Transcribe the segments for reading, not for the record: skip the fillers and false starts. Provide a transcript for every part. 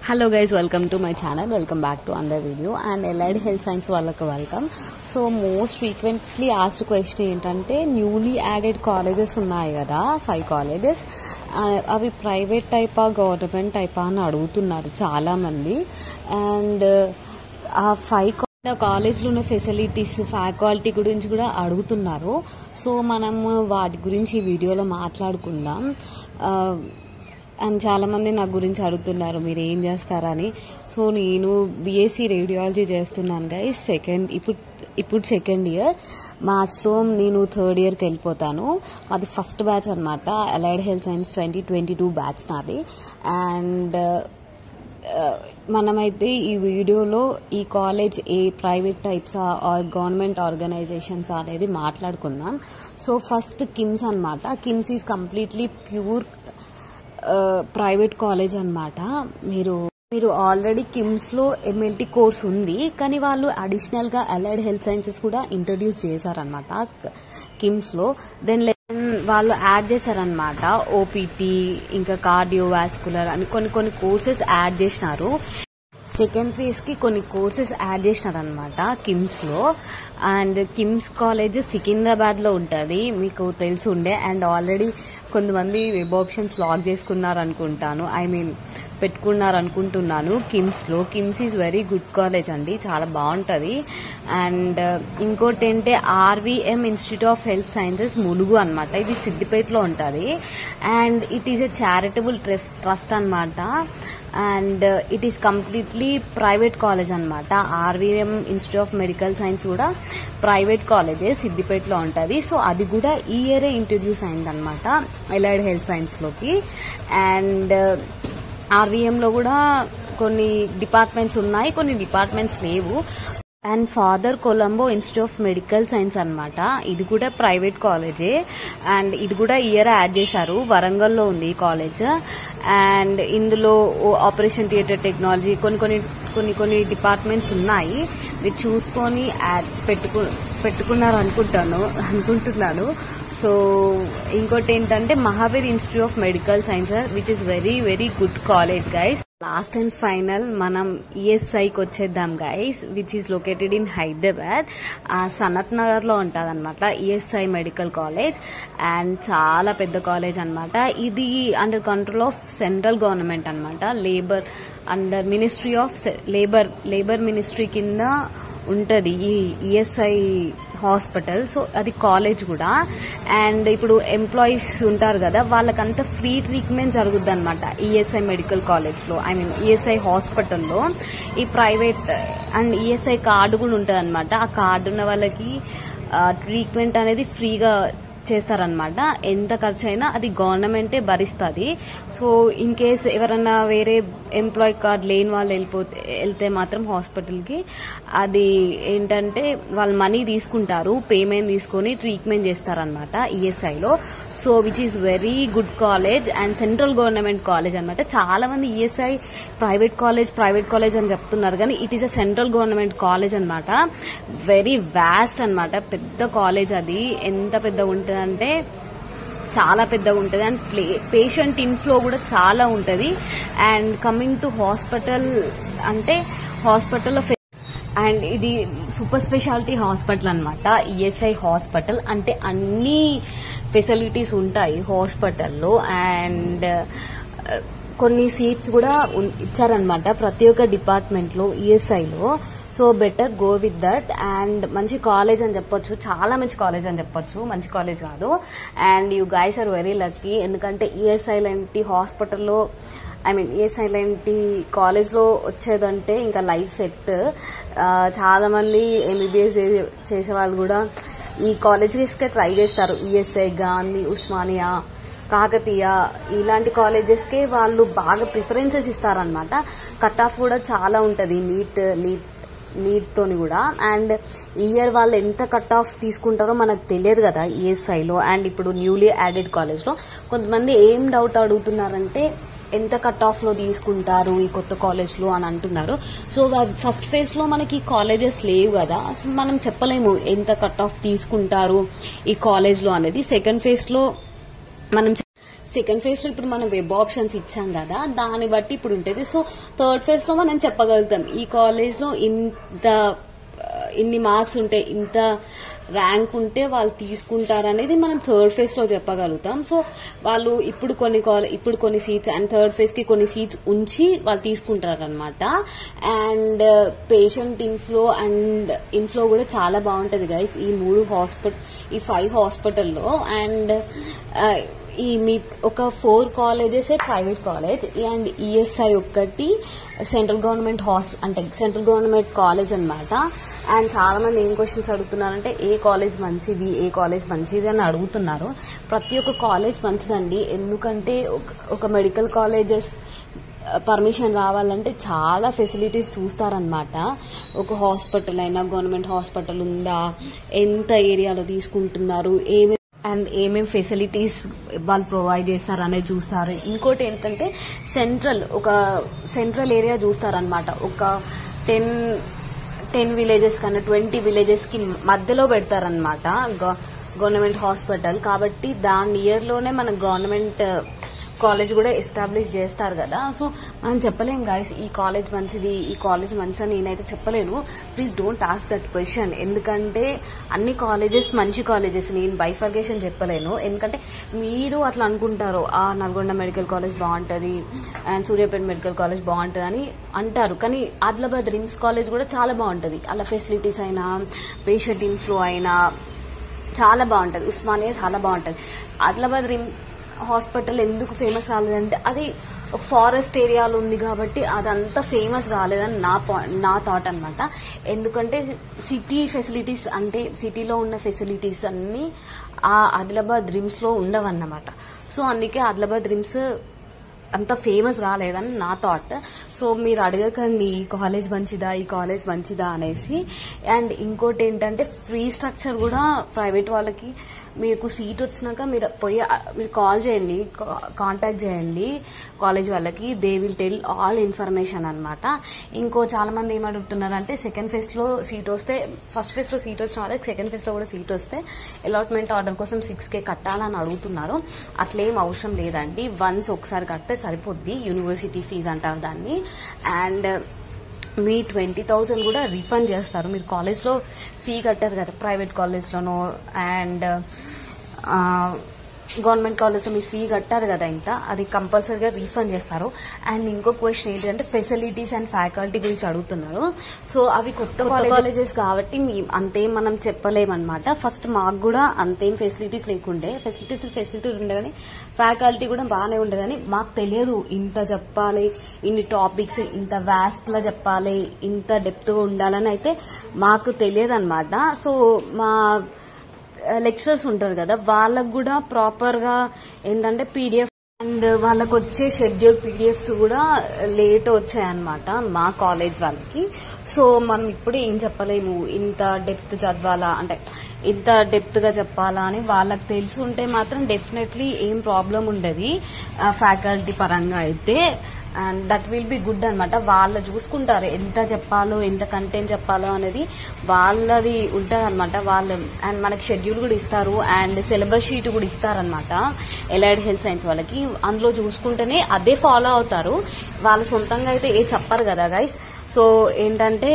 Hello guys, welcome to my channel. Welcome back to another video and Allied Health Science వాళ్ళకి welcome. So most frequently asked question ఏంటంటే newly added colleges ఉన్నాయి కదా 5 colleges, అవి private టైపా government టైపా అని అడుగుతున్నారు చాలా మంది. అండ్ ఆ 5 కాలేజ్లో ఉన్న ఫెసిలిటీస్ ఫ్యాకల్టీ గురించి కూడా అడుగుతున్నారు. సో మనం వాటి గురించి ఈ వీడియోలో మాట్లాడుకుందాం. అండ్ చాలా మంది నా గురించి అడుగుతున్నారు మీరు ఏం చేస్తారని. సో నేను బీఎస్సీ రేడియాలజీ చేస్తున్నాను గైస్. ఇప్పుడు సెకండ్ ఇయర్, మార్చ్లో నేను థర్డ్ ఇయర్కి వెళ్ళిపోతాను. అది ఫస్ట్ బ్యాచ్ అనమాట, అలైడ్ హెల్త్ సైన్స్ 2022 బ్యాచ్ నాది. అండ్ మనమైతే ఈ వీడియోలో ఈ కాలేజ్ ఏ ప్రైవేట్ టైప్సా ఆర్ గవర్నమెంట్ ఆర్గనైజేషన్స్ అనేది మాట్లాడుకుందాం. సో ఫస్ట్ కిమ్స్ అనమాట. KIMS is completely pure private college అనమాట. మీరు ఆల్రెడీ కిమ్స్ లో ఎంఎల్టీ కోర్స్ ఉంది, కానీ వాళ్ళు అడిషనల్ గా అలైడ్ హెల్త్ సైన్సెస్ కూడా ఇంట్రడ్యూస్ చేశారనమాట కిమ్స్ లో. దెన్ వాళ్ళు యాడ్ చేశారనమాట ఓపీటీ, ఇంకా కార్డియోవాస్కులర్ అని కొన్ని కోర్సెస్ యాడ్ చేసినారు. సెకండ్ ఫేజ్ కి కొన్ని కోర్సెస్ యాడ్ చేసినారనమాట కిమ్స్ లో. అండ్ కిమ్స్ కాలేజ్ సికింద్రాబాద్ లో ఉంటుంది, మీకు తెలిసి ఉండే. అండ్ ఆల్రెడీ కొంతమంది వెబ్ ఆప్షన్స్ లాగ్ చేసుకున్నారు అనుకుంటాను, పెట్టుకున్నారు అనుకుంటున్నాను కిమ్స్ లో. KIMS is very good college అండి, చాలా బాగుంటది. అండ్ ఇంకోటి ఏంటంటే RVM institute of health sciences Mulugu అనమాట, ఇది సిద్దిపేటలో ఉంటుంది. And it is a charitable trust అనమాట. And it is completely private college అనమాట. RVM institute of medical science కూడా ప్రైవేట్ కాలేజే, సిద్దిపేటలో ఉంటుంది. సో అది కూడా ఈ ఇయరే ఇంట్రడ్యూస్ అయిందనమాట అలైడ్ హెల్త్ సైన్స్ లోకి. అండ్ ఆర్వీఎంలో కూడా కొన్ని డిపార్ట్మెంట్స్ ఉన్నాయి, కొన్ని డిపార్ట్మెంట్స్ లేవు. And father Colombo institute of medical science అనమాట, ఇది కూడా ప్రైవేట్ కాలేజే. అండ్ ఇది కూడా ఇయర్ యాడ్ చేశారు, వరంగల్లో ఉంది ఈ కాలేజ్. అండ్ ఇందులో ఆపరేషన్ థియేటర్ టెక్నాలజీ కొన్ని డిపార్ట్మెంట్స్ ఉన్నాయి, మీరు చూసుకొని పెట్టుకున్నారు అనుకుంటున్నాను. సో ఇంకోటి ఏంటంటే Mahavir institute of medical science, which is very very good college guys. Last and final మనం ఈఎస్ఐకి వచ్చేద్దాం guys, which is located in Hyderabad. Sanath Nagar లో ఉంటుంది అనమాట ఈఎస్ఐ మెడికల్ కాలేజ్. అండ్ చాలా పెద్ద కాలేజ్ అనమాట. ఇది under control of central government అనమాట, labour under ministry of labour ministry కింద ఉంటది ఈ ఈఎస్ఐ హాస్పిటల్. సో అది కాలేజ్ కూడా. అండ్ ఇప్పుడు ఎంప్లాయీస్ ఉంటారు కదా, వాళ్ళకంతా ఫ్రీ ట్రీట్మెంట్ జరుగుద్ది అనమాట ఈఎస్ఐ మెడికల్ కాలేజ్ లో, ఈఎస్ఐ హాస్పిటల్లో. ఈ ప్రైవేట్ అండ్ ఈఎస్ఐ కార్డు కూడా ఉంటుంది అనమాట. ఆ కార్డు ఉన్న వాళ్ళకి ట్రీట్మెంట్ అనేది ఫ్రీగా చేస్తారనమాట. ఎంత ఖర్చు అయినా అది గవర్నమెంటే భరిస్తుంది. సో ఇన్ కేస్ ఎవరన్నా వేరే ఎంప్లాయీ కార్డ్ లేని వాళ్ళు వెళ్తే మాత్రం హాస్పిటల్కి అది ఏంటంటే వాళ్ళు మనీ తీసుకుంటారు, పేమెంట్ తీసుకొని ట్రీట్మెంట్ చేస్తారనమాట ఈఎస్ఐలో. So which is very good college and central government college అనమాట. చాలా మంది ఈఎస్ఐ ప్రైవేట్ కాలేజ్ అని చెప్తున్నారు, కానీ it is a central government college అనమాట. వెరీ వాస్ట్ అనమాట, పెద్ద కాలేజ్. అది ఎంత పెద్దగా ఉంటుందంటే చాలా పెద్దగా ఉంటుంది. అండ్ పేషెంట్ ఇన్ఫ్లో కూడా చాలా ఉంటుంది. అండ్ కమింగ్ టు హాస్పిటల్ అంటే హాస్పిటల్లో అండ్ ఇది సూపర్ స్పెషాలిటీ హాస్పిటల్ అనమాట ఈఎస్ఐ హాస్పిటల్. అంటే అన్ని ఫెసిలిటీస్ ఉంటాయి హాస్పిటల్లో. అండ్ కొన్ని సీట్స్ కూడా ఇచ్చారనమాట ప్రతి ఒక్క డిపార్ట్మెంట్ లో ఈఎస్ఐలో. So better go with that. And మంచి కాలేజ్ అని చెప్పొచ్చు, చాలా మంచి కాలేజ్ అని చెప్పొచ్చు, మంచి కాలేజ్ కాదు. And you guys are very lucky, ఎందుకంటే ఈఎస్ఐ లాంటి హాస్పిటల్లో ఈఎస్ఐ లాంటి కాలేజ్ లో వచ్చేదంటే ఇంకా లైఫ్ సెట్. చాలా మంది ఎంబీబీఎస్ చేసే వాళ్ళు కూడా ఈ కాలేజెస్కే ట్రై చేస్తారు. ఈఎస్ఐ, గాంధీ, ఉస్మానియా, కాకతీయ ఇలాంటి కాలేజెస్ కే వాళ్ళు బాగా ప్రిఫరెన్సెస్ ఇస్తారనమాట. కట్ ఆఫ్ కూడా చాలా ఉంటది నీట్ తోని కూడా. అండ్ ఈ ఇయర్ వాళ్ళు ఎంత కట్ ఆఫ్ తీసుకుంటారో మనకు తెలియదు కదా ఈఎస్ఐలో. అండ్ ఇప్పుడు న్యూలీ యాడెడ్ కాలేజ్ లో కొంతమంది ఏం డౌట్ అడుగుతున్నారంటే ఎంత కట్ ఆఫ్ లో తీసుకుంటారు ఈ కొత్త కాలేజ్ లో అని అంటున్నారు. సో ఫస్ట్ ఫేజ్ లో మనకి కాలేజెస్ లేవు కదా, సో మనం చెప్పలేము ఎంత కట్ ఆఫ్ తీసుకుంటారు ఈ కాలేజ్ లో అనేది. సెకండ్ ఫేజ్ లో మనం సెకండ్ ఫేజ్ లో ఇప్పుడు మనం వెబ్ ఆప్షన్స్ ఇచ్చాం కదా, దాన్ని బట్టి ఇప్పుడు ఉంటుంది. సో థర్డ్ ఫేజ్ లో మనం చెప్పగలుగుతాం ఈ కాలేజ్ లో ఇన్ని మార్క్స్ ఉంటే, ఇంత ర్యాంక్ ఉంటే వాళ్ళు తీసుకుంటారు అనేది మనం థర్డ్ ఫేజ్ లో చెప్పగలుగుతాం. సో వాళ్ళు ఇప్పుడు కొన్ని సీట్స్ అండ్ థర్డ్ ఫేజ్ కి కొన్ని సీట్స్ ఉంచి వాళ్ళు తీసుకుంటారు అనమాట. అండ్ పేషెంట్ ఇన్ఫ్లో కూడా చాలా బాగుంటది గైస్ ఈ 5 హాస్పిటల్లో. అండ్ మీ ఒక 4 colleges private college and ESI ఒకటి సెంట్రల్ గవర్నమెంట్ కాలేజ్ అన్నమాట. అండ్ చాలా మంది ఏం క్వశ్చన్స్ అడుగుతున్నారంటే ఏ కాలేజ్ మంచిది అని అడుగుతున్నారు. ప్రతి ఒక్క కాలేజ్ మంచిదండి, ఎందుకంటే ఒక మెడికల్ కాలేజెస్ పర్మిషన్ రావాలంటే చాలా ఫెసిలిటీస్ చూస్తారనమాట. ఒక హాస్పిటల్ అయినా గవర్నమెంట్ హాస్పిటల్ ఉందా, ఎంత ఏరియాలో తీసుకుంటున్నారు, ఏమేం ఫెసిలిటీస్ వాళ్ళు ప్రొవైడ్ చేస్తారు అనేది చూస్తారు. ఇంకోటి ఏంటంటే సెంట్రల్ ఏరియా చూస్తారనమాట. ఒక 10 విలేజెస్ కన్నా 20 విలేజెస్ కి మధ్యలో పెడతారనమాట గవర్నమెంట్ హాస్పిటల్. కాబట్టి దాని నియర్ లోనే మన గవర్నమెంట్ కాలేజ్ కూడా ఎస్టాబ్లిష్ చేస్తారు కదా. సో మనం చెప్పలేం గైస్ ఈ కాలేజ్ మంచిదని నేనైతే చెప్పలేను. Please don't ask that question, ఎందుకంటే అన్ని కాలేజెస్ మంచి కాలేజెస్, నేను బైఫర్గేషన్ చెప్పలేను. ఎందుకంటే మీరు అట్లా అనుకుంటారు, నల్గొండ మెడికల్ కాలేజ్ బాగుంటది అండ్ సూర్యాపేట మెడికల్ కాలేజ్ బాగుంటది అని అంటారు. కానీ ఆదిలాబాద్ రిమ్స్ కాలేజ్ కూడా చాలా బాగుంటది. అలా ఫెసిలిటీస్ అయినా, పేషెంట్ ఇన్ఫ్లో అయినా చాలా బాగుంటది. ఉస్మానియా చాలా బాగుంటది. ఆదిలాబాద్ హాస్పిటల్ ఎందుకు ఫేమస్ కాలేదంటే అది ఒక ఫారెస్ట్ ఏరియాలో ఉంది కాబట్టి అదంతా ఫేమస్ కాలేదని నా థాట్ అనమాట. ఎందుకంటే సిటీ ఫెసిలిటీస్ అంటే సిటీలో ఉన్న ఫెసిలిటీస్ అన్ని ఆదిలాబాద్ రిమ్స్ లో ఉండవన్నమాట. సో అందుకే ఆదిలాబాద్ రిమ్స్ అంత ఫేమస్ కాలేదని నా థాట్. సో మీరు అడగకండి ఈ కాలేజ్ మంచిదా అనేసి. అండ్ ఇంకోటి ఏంటంటే ఫ్రీ స్ట్రక్చర్ కూడా ప్రైవేట్ వాళ్ళకి. మీకు సీట్ వచ్చినాక మీరు కాల్ చేయండి, కాంటాక్ట్ చేయండి కాలేజ్ వాళ్ళకి, they will tell all information అనమాట. ఇంకో చాలా మంది ఏం అడుగుతున్నారంటే సెకండ్ ఫేజ్ లో సీట్ వస్తే, ఫస్ట్ ఫేజ్ లో సీట్ వచ్చిన వాళ్ళకి సెకండ్ ఫేజ్ లో కూడా సీట్ వస్తే అలాట్మెంట్ ఆర్డర్ కోసం 6K కట్టాలని అడుగుతున్నారు. అట్లేం అవసరం లేదండి, వన్స్ ఒకసారి కడితే సరిపోద్ది. యూనివర్సిటీ ఫీజు అంటారు దాన్ని. అండ్ మీ 20,000 కూడా రిఫండ్ చేస్తారు. మీరు కాలేజ్లో ఫీ కట్టారు కదా, ప్రైవేట్ కాలేజ్లోనో అండ్ గవర్నమెంట్ కాలేజ్లో మీరు ఫీ కట్టారు కదా ఇంత, అది కంపల్సరీగా రీఫండ్ చేస్తారు. అండ్ ఇంకో క్వశ్చన్ ఏంటంటే ఫెసిలిటీస్ అండ్ ఫ్యాకల్టీ గురించి అడుగుతున్నారు. సో అవి కొత్త కాలేజెస్ కాబట్టి అంతేం మనం చెప్పలేమన్నమాట. ఫస్ట్ మాకు కూడా అంతేం ఫెసిలిటీస్ లేకుండే, ఫెసిలిటీస్ ఉండే కానీ ఫ్యాకల్టీ కూడా బాగానే ఉండే కానీ మాకు తెలియదు ఇంత చెప్పాలి, ఇన్ని టాపిక్స్ ఇంత వాస్ట్ లా చెప్పాలి, ఇంత డెప్త్ గా ఉండాలని అయితే మాకు తెలియదు అనమాట. సో మా లెక్చరర్స్ ఉంటారు కదా, వాళ్ళకు కూడా ప్రాపర్ గా ఏంటంటే పీడిఎఫ్ అండ్ వాళ్ళకు వచ్చే షెడ్యూల్ పీడిఎఫ్స్ కూడా లేట్ వచ్చాయన్నమాట మా కాలేజ్ వాళ్ళకి. సో మనం ఇప్పుడు ఏం చెప్పలేము, ఇంత డెప్త్ చదవాలా అంటే ఇంత డెప్త్ గా చెప్పాలా అని వాళ్ళకి తెలిసి ఉంటే మాత్రం డెఫినెట్లీ ఏం ప్రాబ్లం ఉండదు ఫ్యాకల్టీ పరంగా అయితే. And that will be good అనమాట. వాళ్ళు చూసుకుంటారు ఎంత చెప్పాలో, ఎంత కంటెంట్ చెప్పాలో అనేది వాళ్ళది ఉంటుంది అనమాట. వాళ్ళు అండ్ మనకి షెడ్యూల్ కూడా ఇస్తారు అండ్ సిలబస్ షీట్ కూడా ఇస్తారనమాట ఎలైడ్ హెల్త్ సైన్స్ వాళ్ళకి. అందులో చూసుకుంటేనే అదే ఫాలో అవుతారు, వాళ్ళు సొంతంగా అయితే ఏ చెప్పరు కదా గైస్. సో ఏంటంటే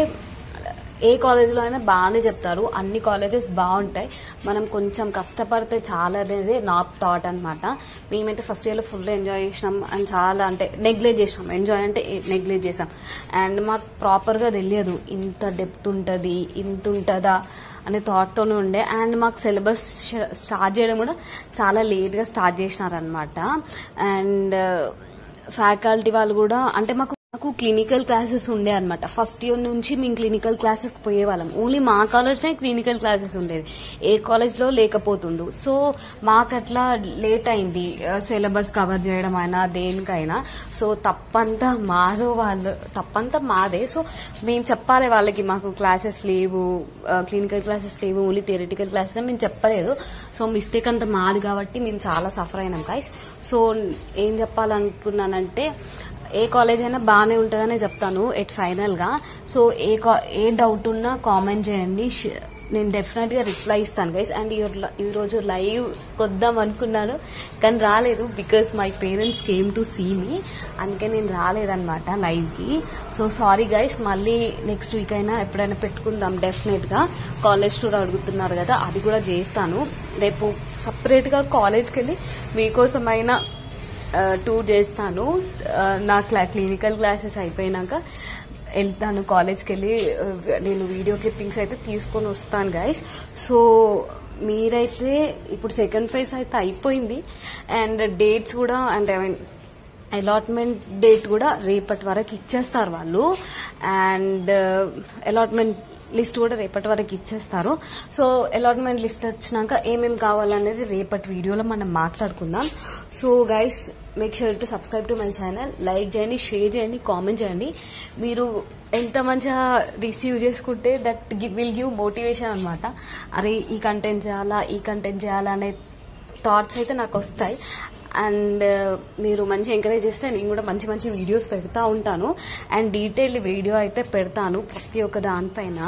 ఏ కాలేజ్లో అయినా బాగానే చెప్తారు, అన్ని కాలేజెస్ బాగుంటాయి. మనం కొంచెం కష్టపడితే చాలా అనేది నా థాట్ అనమాట. మేమైతే ఫస్ట్ ఇయర్లో ఫుల్ ఎంజాయ్ చేసినాం అండ్ చాలా అంటే నెగ్లెక్ట్ చేసినాం, ఎంజాయ్ అంటే నెగ్లెక్ట్ చేసాం. అండ్ మాకు ప్రాపర్గా తెలియదు ఇంత డెప్త్ ఉంటుంది, ఇంత ఉంటుందా అనే థాట్తోనే ఉండే. అండ్ మాకు సిలబస్ స్టార్ట్ చేయడం కూడా చాలా లేట్గా స్టార్ట్ చేసినారనమాట. అండ్ ఫ్యాకల్టీ వాళ్ళు కూడా అంటే మాకు క్లినికల్ క్లాసెస్ ఉండే అనమాట. ఫస్ట్ ఇయర్ నుంచి మేము క్లినికల్ క్లాసెస్ పోయేవాళ్ళం. ఓన్లీ మా కాలేజ్లో క్లినికల్ క్లాసెస్ ఉండేది, ఏ కాలేజ్లో లేకపోతుండు. సో మాకు అట్లా లేట్ అయింది సిలబస్ కవర్ చేయడం అయినా దేనికైనా. సో తప్పంతా మాదే. సో మేము చెప్పాలి వాళ్ళకి మాకు క్లాసెస్ లేవు, క్లినికల్ క్లాసెస్ లేవు, ఓన్లీ థియరిటికల్ క్లాసెస్ మేము చెప్పలేదు. సో మిస్టేక్ అంతా మాది కాబట్టి మేము చాలా సఫర్ అయినాం గైస్. సో ఏం చెప్పాలనుకున్నానంటే ఏ కాలేజ్ అయినా బాగానే ఉంటుందనే చెప్తాను ఎట్ ఫైనల్ గా. సో ఏ డౌట్ ఉన్నా కామెంట్ చేయండి, నేను డెఫినెట్గా రిప్లై ఇస్తాను గైస్. అండ్ ఈరోజు లైవ్ కొద్దాం అనుకున్నాను కానీ రాలేదు, because my parents came to see me, అందుకే నేను రాలేదన్నమాట లైవ్కి. సో సారీ గైస్, మళ్ళీ నెక్స్ట్ వీక్ అయినా ఎప్పుడైనా పెట్టుకుందాం డెఫినెట్గా. కాలేజ్ టూర్ అడుగుతున్నారు కదా, అది కూడా చేస్తాను. రేపు సపరేట్గా కాలేజ్కి వెళ్ళి మీకోసమైనా టూర్ చేస్తాను. నా క్లినికల్ క్లాసెస్ అయిపోయినాక వెళ్తాను కాలేజ్కి వెళ్ళి, నేను వీడియో క్లిప్పింగ్స్ అయితే తీసుకొని వస్తాను గైస్. సో మీరైతే ఇప్పుడు సెకండ్ ఫేజ్ అయితే అయిపోయింది అండ్ డేట్స్ కూడా అంటే అలాట్మెంట్ డేట్ కూడా రేపటి వరకు ఇచ్చేస్తారు వాళ్ళు. అండ్ అలాట్మెంట్ లిస్ట్ కూడా రేపటి వరకు ఇచ్చేస్తారు. సో అలాట్మెంట్ లిస్ట్ వచ్చినాక ఏమేమి కావాలనేది రేపటి వీడియోలో మనం మాట్లాడుకుందాం. So guys, make sure to subscribe to my channel. Like చేయండి, షేర్ చేయండి, కామెంట్ చేయండి. మీరు ఎంత మంచిగా రిసీవ్ చేసుకుంటే దట్ విల్ గివ్ మోటివేషన్ అనమాట. అరే ఈ కంటెంట్ చేయాలా అనే థాట్స్ అయితే నాకు వస్తాయి. అండ్ మీరు మంచి ఎంకరేజ్ చేస్తే నేను కూడా మంచి మంచి వీడియోస్ పెడతా ఉంటాను. అండ్ డీటెయిల్డ్ వీడియో అయితే పెడతాను ప్రతి ఒక్క దానిపైన.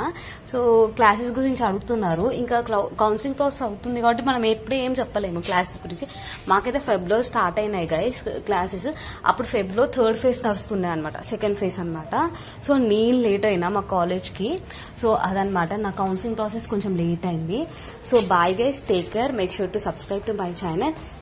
సో క్లాసెస్ గురించి అడుగుతున్నారు, ఇంకా కౌన్సిలింగ్ ప్రాసెస్ అవుతుంది కాబట్టి మనం ఎప్పుడే ఏం చెప్పలేము క్లాసెస్ గురించి. మాకైతే ఫెబ్లో స్టార్ట్ అయినాయి గైస్ క్లాసెస్, అప్పుడు ఫెబ్లో థర్డ్ ఫేజ్ నడుస్తున్నాయి అనమాట, సెకండ్ ఫేజ్ అనమాట. సో నేను లేట్ అయినా మా కాలేజ్కి. సో అదనమాట, నా కౌన్సిలింగ్ ప్రాసెస్ కొంచెం లేట్ అయింది. So bye guys, take care, make sure to subscribe to my channel.